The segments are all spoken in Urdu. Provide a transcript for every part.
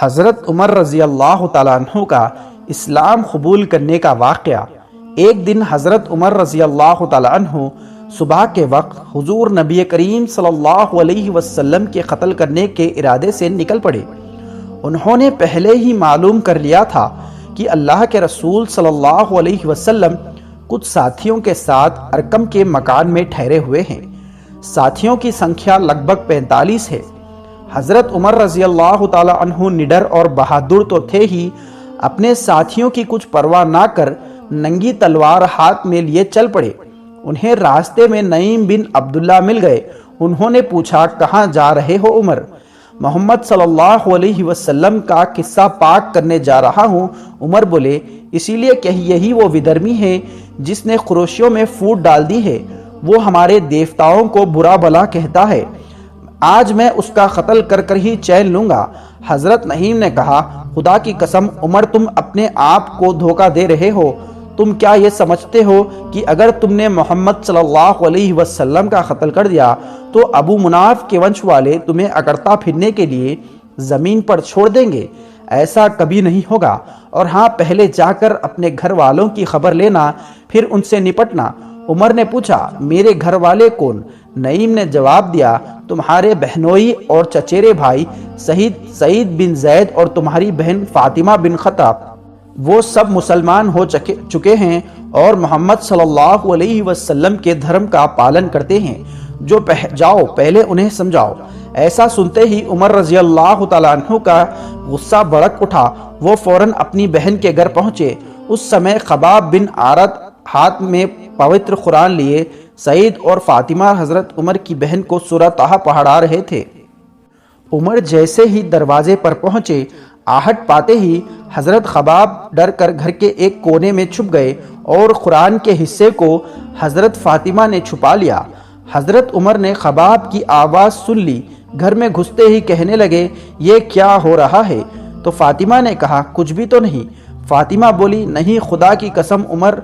حضرت عمر رضی اللہ تعالیٰ عنہ کا اسلام قبول کرنے کا واقعہ۔ ایک دن حضرت عمر رضی اللہ تعالیٰ عنہ صبح کے وقت حضور نبی کریم صلی اللہ علیہ وسلم کے قتل کرنے کے ارادے سے نکل پڑے۔ انہوں نے پہلے ہی معلوم کر لیا تھا کہ اللہ کے رسول صلی اللہ علیہ وسلم کچھ ساتھیوں کے ساتھ ارکم کے مکان میں ٹھہرے ہوئے ہیں۔ ساتھیوں کی سنکھیا لگ بھگ 45 ہے۔ حضرت عمر رضی اللہ تعالی عنہ نڈر اور بہادر تو تھے ہی، اپنے ساتھیوں کی کچھ پرواہ نہ کر ننگی تلوار ہاتھ میں لیے چل پڑے۔ انہیں راستے میں نعیم بن عبداللہ مل گئے۔ انہوں نے پوچھا، کہاں جا رہے ہو عمر؟ محمد صلی اللہ علیہ وسلم کا قصہ پاک کرنے جا رہا ہوں۔ عمر بولے، اسی لیے کہ یہی وہ ودرمی ہے جس نے قریشیوں میں پھوٹ ڈال دی ہے، وہ ہمارے دیوتاؤں کو برا بھلا کہتا ہے، آج میں اس کا قتل کر کر ہی چین لوں گا۔ حضرت نعیم نے کہا، خدا کی قسم عمر، تم اپنے آپ کو دھوکہ دے رہے ہو۔ تم کیا یہ سمجھتے ہو کہ اگر تم نے محمد صلی اللہ علیہ وسلم کا قتل کر دیا تو ابو مناف کے ونش والے تمہیں اکڑتا پھرنے کے لیے زمین پر چھوڑ دیں گے؟ ایسا کبھی نہیں ہوگا، اور ہاں، پہلے جا کر اپنے گھر والوں کی خبر لینا، پھر ان سے نپٹنا۔ عمر نے پوچھا، میرے گھر والے کون؟ نعیم نے جواب دیا، تمہارے بہنوئی اور چچیرے بھائی سعید بن زید اور تمہاری بہن فاطمہ بن خطاب، وہ سب مسلمان ہو چکے ہیں اور محمد صلی اللہ علیہ وسلم کے دھرم کا پالن کرتے ہیں۔ جاؤ پہلے انہیں سمجھاؤ۔ ایسا سنتے ہی عمر رضی اللہ تعالیٰ عنہ کا غصہ بھڑک اٹھا۔ وہ فوراً اپنی بہن کے گھر پہنچے۔ اس سمے خباب بن عارت ہاتھ میں پوتر قرآن لیے سعید اور فاطمہ حضرت عمر کی بہن کو سورہ طہ پڑھا رہے تھے۔ عمر جیسے ہی دروازے پر پہنچے، آہٹ پاتے ہی حضرت خباب ڈر کر گھر کے ایک کونے میں چھپ گئے اور قرآن کے حصے کو حضرت فاطمہ نے چھپا لیا۔ حضرت عمر نے خباب کی آواز سن لی، گھر میں گھستے ہی کہنے لگے، یہ کیا ہو رہا ہے؟ تو فاطمہ نے کہا، کچھ بھی تو نہیں۔ فاطمہ بولی، نہیں، خدا کی قسم۔ عمر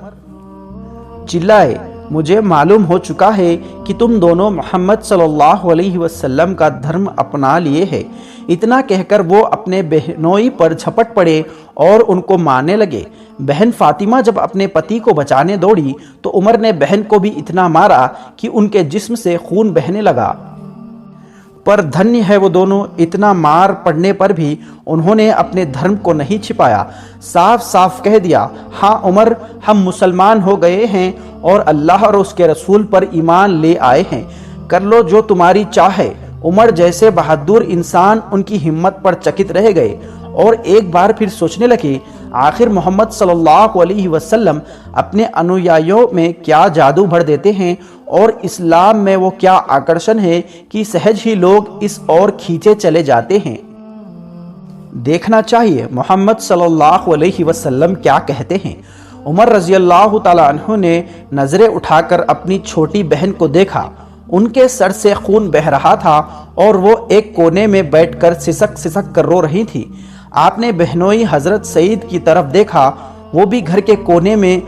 چلائے، مجھے معلوم ہو چکا ہے کہ تم دونوں محمد صلی اللہ علیہ وسلم کا دھرم اپنا لیے ہے۔ اتنا کہہ کر وہ اپنے بہنوئی پر جھپٹ پڑے اور ان کو مارنے لگے۔ بہن فاطمہ جب اپنے پتی کو بچانے دوڑی تو عمر نے بہن کو بھی اتنا مارا کہ ان کے جسم سے خون بہنے لگا۔ پر دھنیہ ہے وہ دونوں، اتنا مار پڑنے پر بھی انہوں نے اپنے دھرم کو نہیں چھپایا، صاف صاف کہہ دیا، ہاں عمر، ہم مسلمان ہو گئے ہیں اور اللہ اور اس کے رسول پر ایمان لے آئے ہیں، کر لو جو تمہاری چاہے۔ عمر جیسے بہادر انسان ان کی ہمت پر چکت رہ گئے اور ایک بار پھر سوچنے لگے، آخر محمد صلی اللہ علیہ وسلم اپنے انویائیوں میں کیا جادو بھر دیتے ہیں اور اسلام میں وہ کیا آکرشن ہے کہ سہج ہی لوگ اس اور کھینچے چلے جاتے ہیں۔ دیکھنا چاہیے محمد صلی اللہ علیہ وسلم کیا کہتے ہیں۔ عمر رضی اللہ تعالیٰ عنہ نے نظریں اٹھا کر اپنی چھوٹی بہن کو دیکھا۔ ان کے سر سے خون بہہ رہا تھا اور وہ ایک کونے میں بیٹھ کر سسک سسک کر رو رہی تھی۔ آپ نے بہنوئی حضرت سعید کی طرف دیکھا، وہ بھی گھر کے کونے میں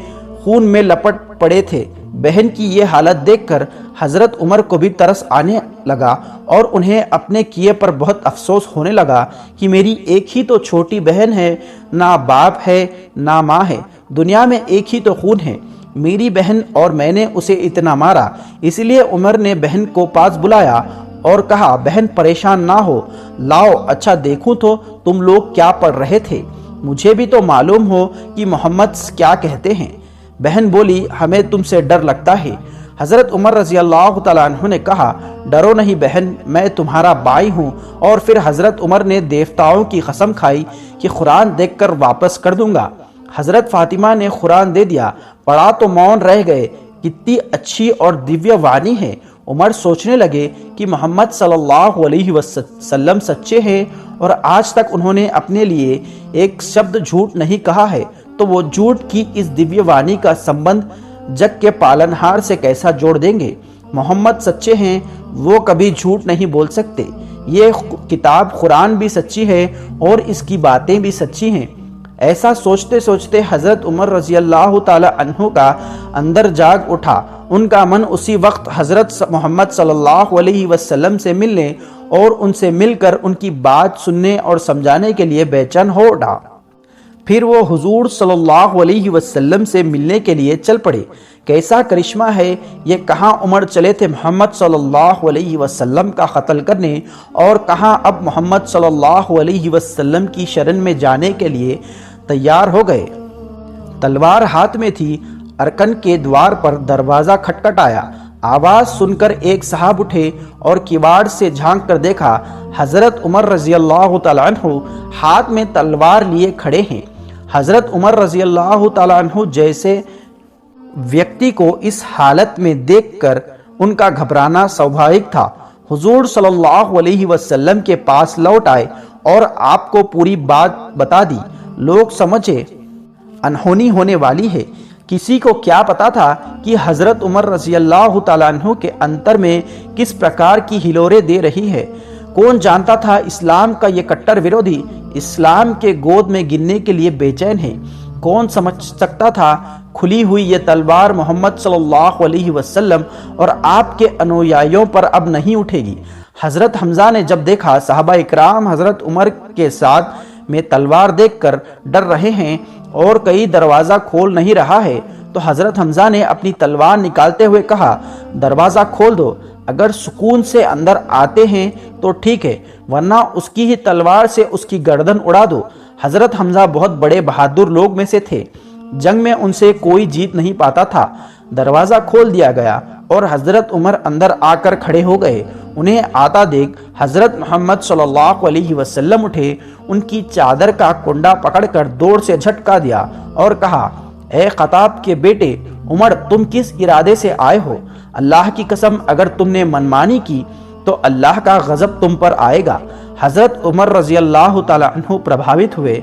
خون میں لپٹ پڑے تھے۔ بہن کی یہ حالت دیکھ کر حضرت عمر کو بھی ترس آنے لگا اور انہیں اپنے کیے پر بہت افسوس ہونے لگا کہ میری ایک ہی تو چھوٹی بہن ہے، نہ باپ ہے نہ ماں ہے، دنیا میں ایک ہی تو خون ہے، میری بہن، اور میں نے اسے اتنا مارا۔ اس لیے عمر نے بہن کو پاس بلایا اور کہا، بہن پریشان نہ ہو، لاؤ اچھا دیکھوں تو تم لوگ کیا پڑھ رہے تھے، مجھے بھی تو معلوم ہو کہ محمد کیا کہتے ہیں۔ بہن بولی، ہمیں تم سے ڈر لگتا ہے۔ حضرت عمر رضی اللہ تعالیٰ عنہ نے کہا، ڈرو نہیں بہن، میں تمہارا بھائی ہوں۔ اور پھر حضرت عمر نے دیوتاؤں کی قسم کھائی کہ قرآن دیکھ کر واپس کر دوں گا۔ حضرت فاطمہ نے قرآن دے دیا، پڑھا تو مون رہ گئے، کتنی اچھی اور دیویہ وانی ہے۔ عمر سوچنے لگے کہ محمد صلی اللہ علیہ وسلم سچے ہیں اور آج تک انہوں نے اپنے لیے ایک شبد جھوٹ نہیں کہا ہے، تو وہ جھوٹ کی اس دیویہ وانی کا سمبند جگ کے پالنہار سے کیسا جوڑ دیں گے؟ محمد سچے ہیں، وہ کبھی جھوٹ نہیں بول سکتے۔ یہ کتاب قرآن بھی سچی ہے اور اس کی باتیں بھی سچی ہیں۔ ایسا سوچتے سوچتے حضرت عمر رضی اللہ تعالی عنہ کا اندر جاگ اٹھا۔ ان کا من اسی وقت حضرت محمد صلی اللہ علیہ وسلم سے ملنے اور ان سے مل کر ان کی بات سننے اور سمجھانے کے لیے بے چین ہو اٹھا۔ پھر وہ حضور صلی اللہ علیہ وسلم سے ملنے کے لیے چل پڑے۔ کیسا کرشمہ ہے یہ، کہاں عمر چلے تھے محمد صلی اللہ علیہ وسلم کا قتل کرنے، اور کہاں اب محمد صلی اللہ علیہ وسلم کی شرن میں جانے کے لیے تیار ہو گئے۔ تلوار ہاتھ میں تھی۔ ارکن کے دوار پر دروازہ کھٹکھٹایا۔ آواز سن کر ایک صاحب اٹھے اور کیواڑ سے جھانک کر دیکھا، حضرت عمر رضی اللہ تعالیٰ عنہ ہاتھ میں تلوار لیے کھڑے ہیں۔ حضرت عمر رضی اللہ تعالیٰ عنہ جیسے ویکتی کو اس حالت میں دیکھ کر ان کا گھبرانا سوابھاوک تھا۔ حضور صلی اللہ علیہ وسلم کے پاس لوٹ آئے اور آپ کو پوری بات بتا دی۔ لوگ سمجھے انہونی ہونے والی ہے۔ کسی کو کیا پتا تھا کہ حضرت عمر رضی اللہ تعالیٰ عنہ کے انتر میں کس پرکار کی ہلورے دے رہی ہے۔ کون جانتا تھا اسلام کا یہ کٹر ورودھی اسلام کے گود میں گرنے کے لیے بے چین ہے۔ کون سمجھ سکتا تھا کھلی ہوئی یہ تلوار محمد صلی اللہ علیہ وسلم اور آپ کے انویائیوں پر اب نہیں اٹھے گی۔ حضرت حمزہ نے جب دیکھا صحابہ اکرام حضرت عمر کے ساتھ میں تلوار دیکھ کر ڈر رہے ہیں اور کوئی دروازہ کھول نہیں رہا ہے، تو حضرت حمزہ نے اپنی تلوار نکالتے ہوئے کہا، دروازہ کھول دو، اگر سکون سے اندر آتے ہیں تو ٹھیک ہے، ورنہ اس کی ہی تلوار سے اس کی گردن اڑا دو۔ حضرت حمزہ بہت بڑے بہادر لوگ میں سے تھے، جنگ میں ان سے کوئی جیت نہیں پاتا تھا۔ دروازہ کھول دیا گیا اور حضرت عمر اندر آ کر کھڑے ہو گئے۔ انہیں آتا دیکھ حضرت محمد صلی اللہ علیہ وسلم اٹھے، ان کی چادر کا کنڈا پکڑ کر دور سے جھٹکا دیا اور کہا، اے خطاب کے بیٹے عمر، تم کس ارادے سے آئے ہو؟ اللہ کی قسم اگر تم نے منمانی کی تو اللہ کا غضب تم پر آئے گا۔ حضرت عمر رضی اللہ تعالیٰ عنہ پربھاوت ہوئے،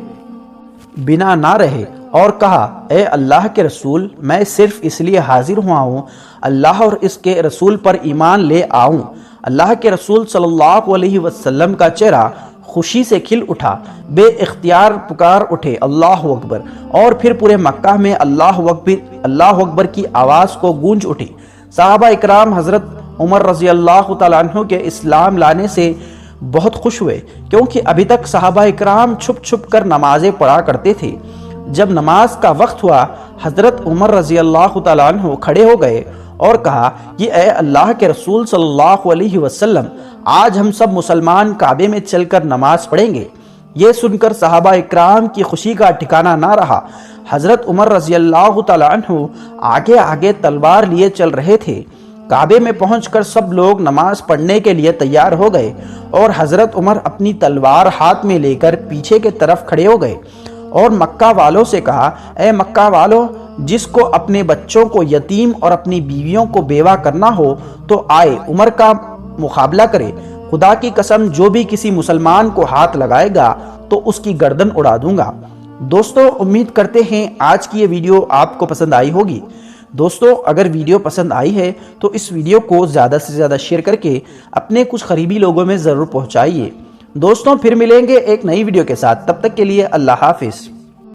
بنا نہ رہے اور کہا، اے اللہ کے رسول، میں صرف اس لیے حاضر ہوا ہوں اللہ اور اس کے رسول پر ایمان لے آؤں۔ اللہ کے رسول صلی اللہ علیہ وسلم کا چہرہ خوشی سے کھل اٹھا، بے اختیار پکار اٹھے، اللہ اکبر، اور پھر پورے مکہ میں اللہ اکبر کی آواز کو گونج اٹھی۔ صحابہ اکرام حضرت عمر رضی اللہ تعالیٰ عنہ کے اسلام لانے سے بہت خوش ہوئے، کیونکہ ابھی تک صحابہ اکرام چھپ چھپ کر نمازیں پڑھا کرتے تھے۔ جب نماز کا وقت ہوا، حضرت عمر رضی اللہ تعالیٰ عنہ کھڑے ہو گئے اور کہا کہ اے اللہ کے رسول صلی اللہ علیہ وسلم، آج ہم سب مسلمان کعبے میں چل کر نماز پڑھیں گے۔ یہ سن کر صحابہ اکرام کی خوشی کا ٹھکانہ نہ رہا۔ حضرت عمر رضی اللہ تعالیٰ عنہ آگے آگے تلوار لیے چل رہے تھے۔ کعبے میں پہنچ کر سب لوگ نماز پڑھنے کے لیے تیار ہو گئے اور حضرت عمر اپنی تلوار ہاتھ میں لے کر پیچھے کے طرف کھڑے ہو گئے اور مکہ والوں سے کہا، اے مکہ والوں، جس کو اپنے بچوں کو یتیم اور اپنی بیویوں کو بیوہ کرنا ہو تو آئے عمر کا مقابلہ کرے۔ خدا کی قسم جو بھی کسی مسلمان کو ہاتھ لگائے گا تو اس کی گردن اڑا دوں گا۔ دوستو، امید کرتے ہیں آج کی یہ ویڈیو آپ کو پسند آئی ہوگی۔ دوستو، اگر ویڈیو پسند آئی ہے تو اس ویڈیو کو زیادہ سے زیادہ شیئر کر کے اپنے کچھ قریبی لوگوں میں ضرور پہنچائیے۔ دوستوں، پھر ملیں گے ایک نئی ویڈیو کے ساتھ، تب تک کے لیے اللہ حافظ۔